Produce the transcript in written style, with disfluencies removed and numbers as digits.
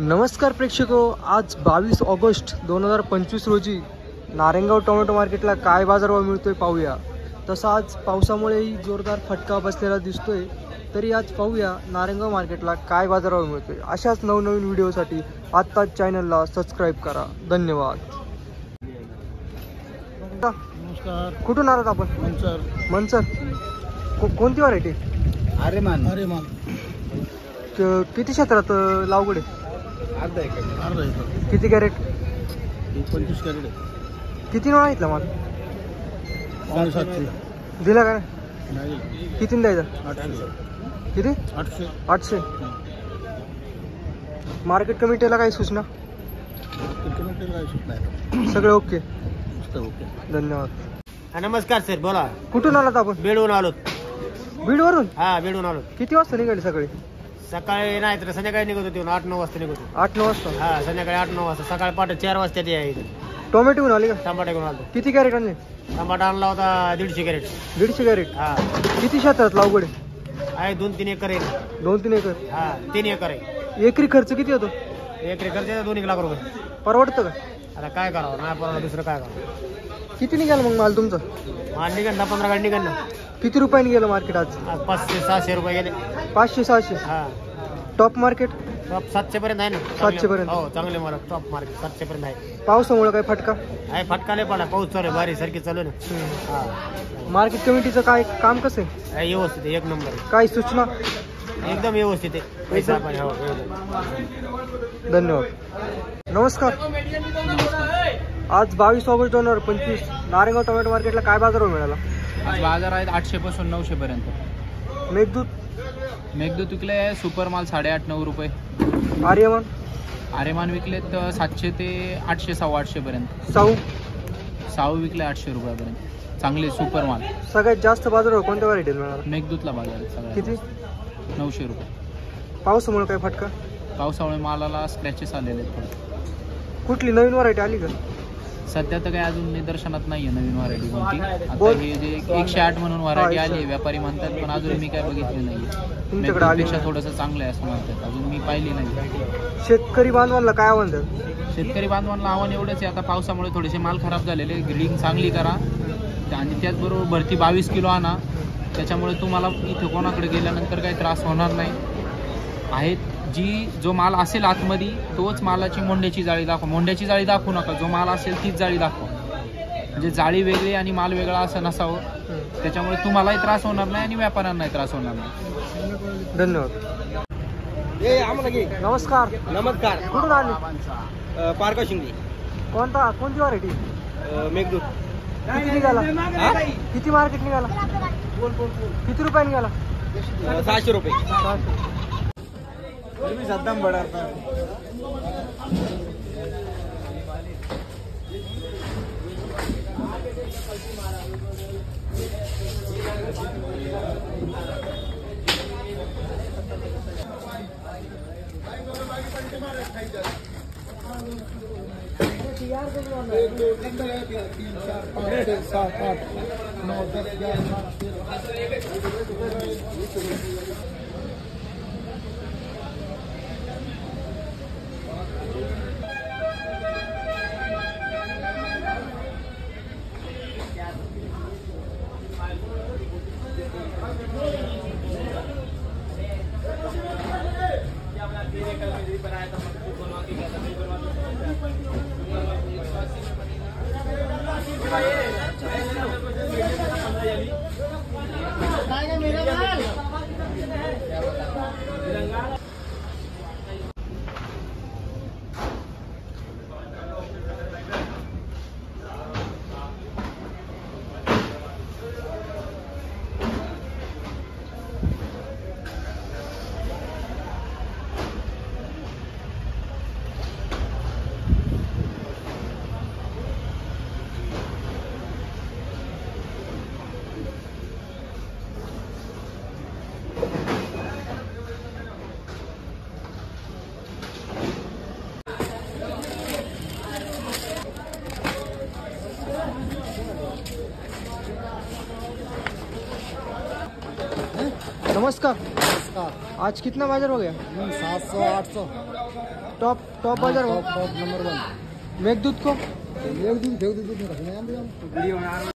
नमस्कार प्रेक्षको, आज 22 ऑगस्ट 2025 रोजी नारायणगाव टोमॅटो मार्केटला काय बाजारभाव मिळतोय पाहूया। तसा आज पावसामुळेही जोरदार फटका बसलेला दिसतोय, तरी आज पाहूया नारायणगाव मार्केटला काय बाजारभाव मिळतोय। अशाच नवनवीन व्हिडिओसाठी आत्ताच चॅनलला सबस्क्राईब करा। धन्यवाद। नमस्कार, कुठून आलात आपण? मनसर। कोणती व्हरायटी? आरेमान। किती क्षेत्रात लागवड आहे? अर्धा एकर। किती कॅरेट? 25 कॅरेट। किती नाव घेतला माल? 700 दिला का नाही? किती द्यायचा? 800। किती? 800। 800। मार्केट कमिटीला काही सूचना? सगळे ओके। धन्यवाद। नमस्कार सर, बोला। कुठून आलात आपण? बेडून आलो। बीडवरून? हा, बेडून आलो। किती वाजता निघाले सकाळी? सकाळी नाही तर संध्याकाळी निघत होती, 8-9 वाजता निघत होती। 8-9 वाजता? हा, संध्याकाळी 8-9 वाजता। सकाळी पहाटे 4 वाजता ते आहे। टोमॅटो घेऊन आले का? टमाटा घेऊन आलो। किती कॅरेट आणले? टमाटा आणला होता 150 कॅरेट। 150 कॅरेट? हा। किती क्षेत्रात लागवड आहे? 2-3 एकर आहे। 2-3 एकर? हा, 3 एकर आहे। एकरी खर्च किती होतो? एक एकरचे 2 लाख रुपये। परवडतं का? आता काय करावं, नाही परवडलं दुसरं काय करावं। किती निघाला मग माल तुमचा? माल निघन 10-15 गाडी निघन ना। किती रुपयाने गेलं मार्केट आज? 500-600 रुपये गेले। 500-600? हा। Top market? टॉप 700 पर्यंत आहे ना। 700 पर्यंत? हो, चांगले मला टॉप मार्केट 700 पर्यंत आहे। पावसामुळे काय फटका? आहे फटका लय पडला, पाऊस चालू आहे, बारीक सारखी चालू आहे ना। हा, मार्केट कमिटीचं काय काम कसं आहे? आहे व्यवस्थित आहे, एक नंबर आहे। काय सूचना? एकदम व्यवस्थित आहे। पैसा पाणी हो, एकदम। धन्यवाद। नमस्कार। आज 22 ऑगस्ट 2025 नारायणगाव टोमॅटो मार्केटला काय बाजारभाव मिळाला? आज बाजार आहेत 800 पासून 900 पर्यंत। मेघदूत? मेघदूत विकले आहे सुपर माल 8.5-9 रुपये। आर्यमान? आरेमान विकलेत 700 ते 800 850 पर्यंत। साऊ विकले 800 रुपयापर्यंत। चांगले सुपर माल। सगळ्यात जास्त बाजारभाव कोणत्या व्हरायटीला मिळाला? मेघदूतला बाजार आहे सगळ्यात। किती? 900 रुपये। पावसामुळे काय फटका? पावसामुळे मालाला स्क्रॅचेस आलेले आहेत थोडे। कुठली नवीन व्हरायटी आली का? सध्या तर काही अजून निदर्शनात नाही आहे नवीन व्हरायटी कोणती। आता बोल. हे जे 108 म्हणून व्हरायटी हा, आली आहे, व्यापारी म्हणतात, पण अजून मी काय बघितली नाही। तुमच्याकडे आली पेक्षा थोडंसं चांगलं आहे असं म्हणतात, अजून मी पाहिली नाही। शेतकरी बांधवांना काय आव्हान द्याल? शेतकरी बांधवांना आव्हान एवढंच आहे, आता पावसामुळे थोडेसे माल खराब झालेले, ग्रीडिंग चांगली करा आणि त्याचबरोबर भरती 22 किलो आणा, त्याच्यामुळे तुम्हाला इथे कोणाकडे गेल्यानंतर काही त्रास होणार नाही आहेत। जो माल असेल आतमध्ये तोच मालाची मोंड्याची जाळी दाखवा, मोंड्याची जाळी दाखवू नका, जो माल असेल तीच जाळी दाखवा। म्हणजे जाळी वेगळी आणि माल वेगळा असं नसावं, त्याच्यामुळे तुम्हालाही त्रास होणार नाही आणि व्यापाऱ्यांनाही त्रास होणार नाही। धन्यवाद। नमस्कार। नमस्कार। कुठून आले? पारका शिंदे। कोणती व्हरायटी? मेघदूत। किती निघाला? किती मार्केट निघाला? किती रुपये निघाला? 600 रुपये। 600। सद्दाम बड़ा नमस्कार। पक्का आज कितना बाजार हो गया? 700 800 टॉप बाजार हो टॉप नंबर 1 मेघदूत को एक दूध फेंक दूध नहीं रखना है हम